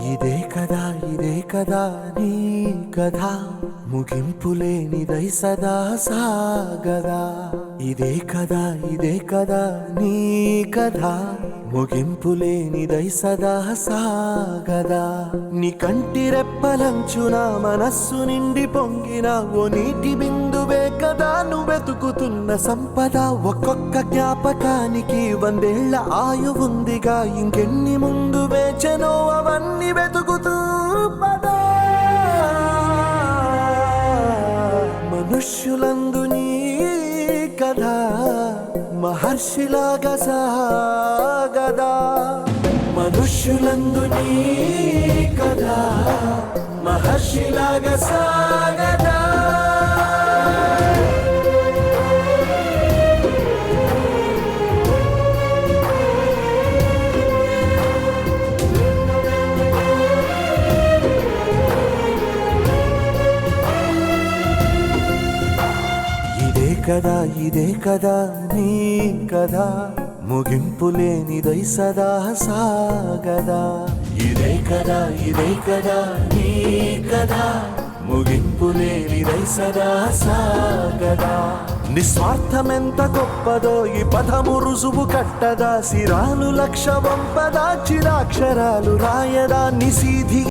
ఇదే కదా నీ కథ ముగింపులేనిదై సదా సాగదా. ఇదే కదా నీ కథ ముగింపులేనిదై సదా సాగదా. నీ కంటి రెప్పలంచున మనస్సు నిండి పొంగిన ఓ నీటి బిందువే కదా నువ్వెతుకుతున్న సంపద. ఒక్కొక్క జ్ఞాపకానికి 100 ఏళ్ల ఆయువుందిగా, ఇంకెన్ని ముందు వేచనో అవన్నీ వెతుకుతూ పదా. మనుష్యులందు నీ కథ మహర్షిలాగా సాగదా. మనుష్యులందు నీ కథ మహర్షిలాగా సాగదా. ఇదే కదా నీ కథ ముగింపులేనిదై సదా సాగదా. ఇదే కదా నీ కథ ముగింపులేనిదై సదా సాగదా. నిస్వార్థమెంత గొప్పదో ఈ పదము రుజువు కట్టదా. సిరాలు లక్ష వంపదా, చిరాక్షరాలు రాయదా. నిసీధి